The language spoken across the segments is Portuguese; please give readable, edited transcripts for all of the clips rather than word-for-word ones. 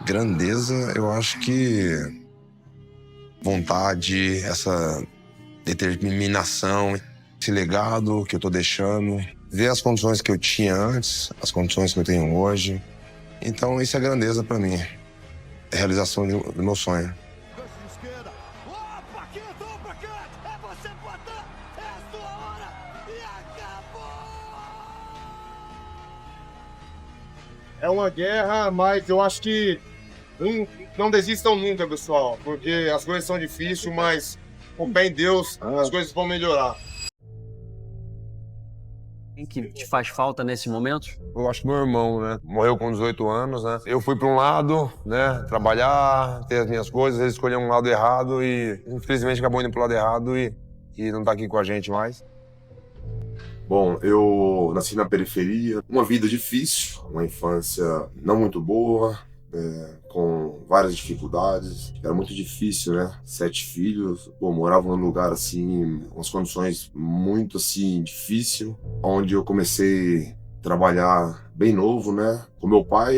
Grandeza, eu acho que vontade, essa determinação, esse legado que eu tô deixando, ver as condições que eu tinha antes, as condições que eu tenho hoje. Então, isso é grandeza pra mim. É a realização do meu sonho. É uma guerra, mas eu acho que não desistam nunca, pessoal, porque as coisas são difíceis, mas com fé em Deus, as coisas vão melhorar. Quem que te faz falta nesse momento? Eu acho que meu irmão, né? Morreu com 18 anos, né? Eu fui para um lado, né? Trabalhar, ter as minhas coisas, ele escolheu um lado errado e, infelizmente, acabou indo pro lado errado e não tá aqui com a gente mais. Bom, eu nasci na periferia, uma vida difícil, uma infância não muito boa, com várias dificuldades. Era muito difícil, né? 7 filhos, morava num lugar assim, umas condições muito assim, difícil, onde eu comecei a trabalhar bem novo, né? Com meu pai,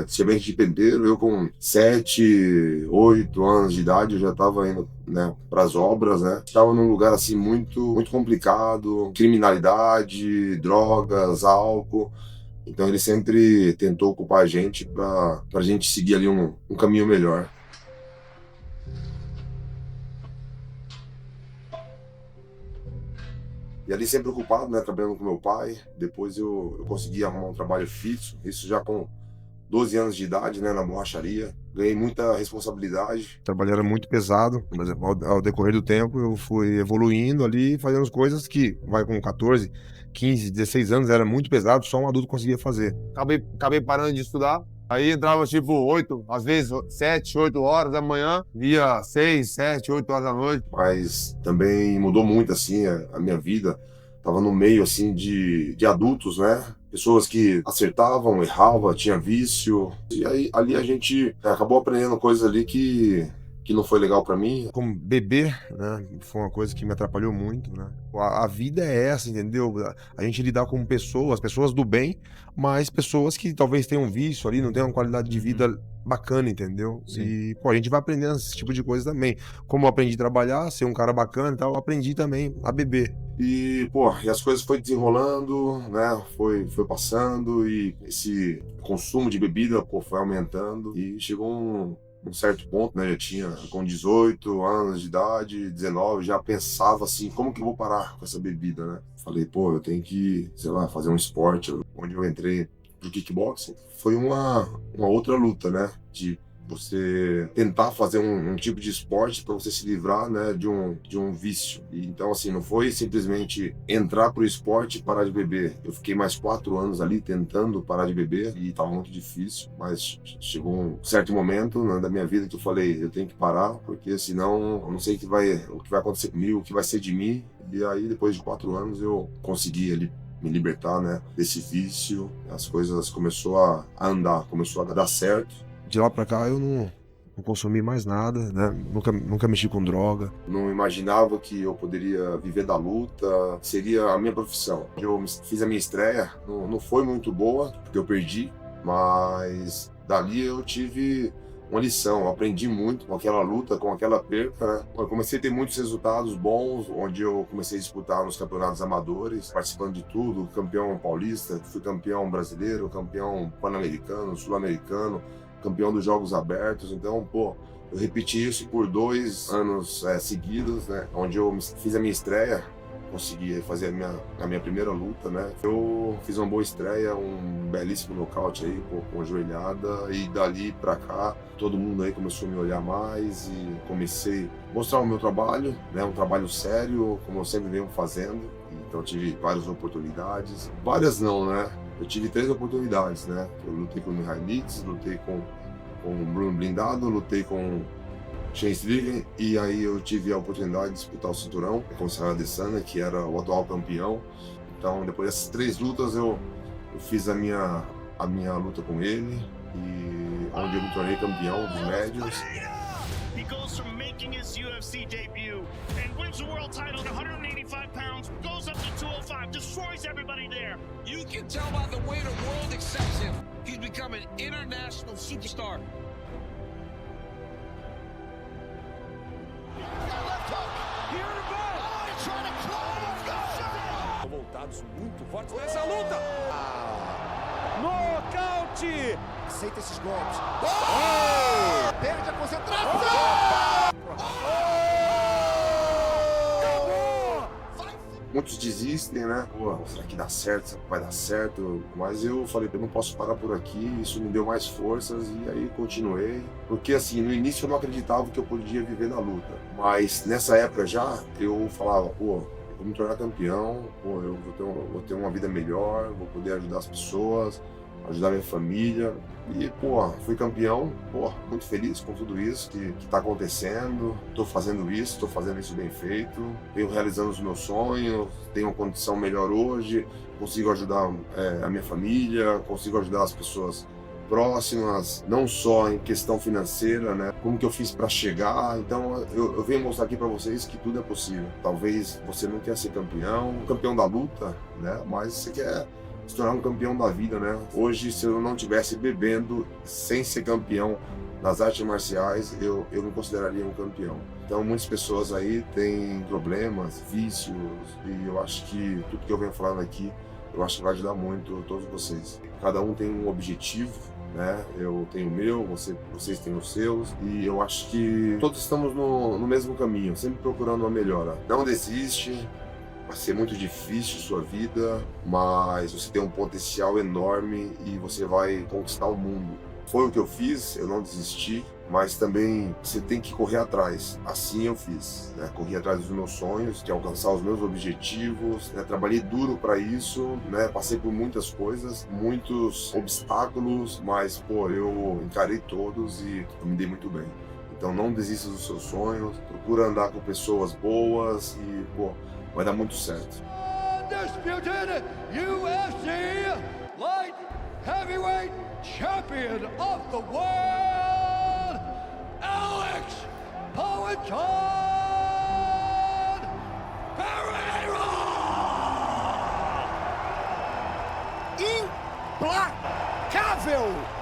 tinha de pedreiro, eu com 7, 8 anos de idade, eu já estava indo, né, para as obras, né? Estava num lugar assim muito complicado, criminalidade, drogas, álcool. Então ele sempre tentou ocupar a gente para a gente seguir ali um caminho melhor. E ali sempre ocupado, né, trabalhando com meu pai. Depois eu consegui arrumar um trabalho fixo, isso já com 12 anos de idade, né, na borracharia. Ganhei muita responsabilidade. O trabalho era muito pesado, mas ao decorrer do tempo eu fui evoluindo ali, fazendo as coisas que, vai com 14, 15, 16 anos, era muito pesado, só um adulto conseguia fazer. Acabei parando de estudar. Aí entrava tipo 8, às vezes 7, 8 horas da manhã, via 6, 7, 8 horas da noite. Mas também mudou muito assim a minha vida. Tava no meio assim de adultos, né? Pessoas que acertavam, erravam, tinha vício. E aí ali a gente acabou aprendendo coisas ali que não foi legal pra mim. Como beber, né, foi uma coisa que me atrapalhou muito, né? A vida é essa, entendeu? A gente lidar com pessoas do bem, mas pessoas que talvez tenham vício ali, não tenham uma qualidade de vida bacana, entendeu? Sim. E, pô, a gente vai aprendendo esse tipo de coisa também. Como eu aprendi a trabalhar, ser um cara bacana e tal, eu aprendi também a beber. E, pô, e as coisas foi desenrolando, né? Foi passando e esse consumo de bebida, pô, foi aumentando e chegou um certo ponto, né? Eu tinha com 18 anos de idade, 19, já pensava assim, como que eu vou parar com essa bebida, né? Falei, pô, eu tenho que, sei lá, fazer um esporte. Onde eu entrei pro kickboxing, foi uma outra luta, né? De você tentar fazer um tipo de esporte para você se livrar, né, de um vício. E, então, assim, não foi simplesmente entrar pro esporte e parar de beber. Eu fiquei mais 4 anos ali tentando parar de beber e estava muito difícil, mas chegou um certo momento, né, da minha vida que eu falei, eu tenho que parar, porque senão eu não sei o que vai acontecer comigo, o que vai ser de mim. E aí, depois de 4 anos, eu consegui ali me libertar, né, desse vício. As coisas começou a andar, começou a dar certo. De lá pra cá eu não consumi mais nada, né? Nunca mexi com droga. Não imaginava que eu poderia viver da luta, seria a minha profissão. Eu fiz a minha estreia, não foi muito boa, porque eu perdi, mas dali eu tive uma lição, eu aprendi muito com aquela luta, com aquela perca, né? Eu comecei a ter muitos resultados bons, onde eu comecei a disputar nos campeonatos amadores, participando de tudo, campeão paulista, fui campeão brasileiro, campeão pan-americano, sul-americano, campeão dos Jogos Abertos. Então, pô, eu repeti isso por 2 anos seguidos, né? Onde eu fiz a minha estreia, consegui fazer a minha primeira luta, né? Eu fiz uma boa estreia, um belíssimo nocaute aí, pô, com joelhada, e dali pra cá, todo mundo aí começou a me olhar mais e comecei a mostrar o meu trabalho, né? Um trabalho sério, como eu sempre venho fazendo. Então, eu tive várias oportunidades. Várias não, né? Eu tive 3 oportunidades, né? Eu lutei com o Mihailidze, lutei com o Bruno Blindado, lutei com Shane Strickland, e aí eu tive a oportunidade de disputar o cinturão com o Israel Adesanya, que era o atual campeão. Então, depois dessas 3 lutas, eu fiz a minha luta com ele, e onde eu me tornei campeão dos médios. He goes from making his UFC debut and wins the world title at 185 pounds, goes up to 205, destroys everybody there. You can tell by the way the world accepts him. He's become an international superstar. lados muito fortes nessa luta. Nocaute! Aceita esses golpes. Oh! Perde a concentração! Muitos desistem, né? Pô, será que dá certo? Será que vai dar certo? Mas eu falei, eu não posso parar por aqui. Isso me deu mais forças e aí continuei. Porque assim, no início eu não acreditava que eu podia viver da luta. Mas nessa época já, eu falava, pô, eu vou me tornar campeão, pô, eu vou ter uma vida melhor, vou poder ajudar as pessoas, ajudar minha família. E, pô, fui campeão, pô, muito feliz com tudo isso que tá acontecendo. Tô fazendo isso bem feito. Venho realizando os meus sonhos, tenho uma condição melhor hoje, consigo ajudar a minha família, consigo ajudar as pessoas próximas, não só em questão financeira, né? Como que eu fiz para chegar. Então eu venho mostrar aqui para vocês que tudo é possível. Talvez você não quer ser campeão da luta, né? Mas você quer se tornar um campeão da vida, né? Hoje, se eu não tivesse bebendo sem ser campeão nas artes marciais, eu me consideraria um campeão. Então, muitas pessoas aí têm problemas, vícios, e eu acho que tudo que eu venho falando aqui, eu acho que vai ajudar muito todos vocês. Cada um tem um objetivo, né? Eu tenho o meu, vocês têm os seus, e eu acho que todos estamos no mesmo caminho, sempre procurando uma melhora. Não desiste. Vai ser muito difícil sua vida, mas você tem um potencial enorme e você vai conquistar o mundo. Foi o que eu fiz, eu não desisti, mas também você tem que correr atrás. Assim eu fiz, né? Corri atrás dos meus sonhos, de alcançar os meus objetivos, né? Trabalhei duro para isso, né? Passei por muitas coisas, muitos obstáculos, mas pô, eu encarei todos e eu me dei muito bem. Então não desista dos seus sonhos, procura andar com pessoas boas e pô, vai dar muito certo. Undisputed UFC Light Heavyweight Champion of the World, Alex Poatan Pereira! Implacável!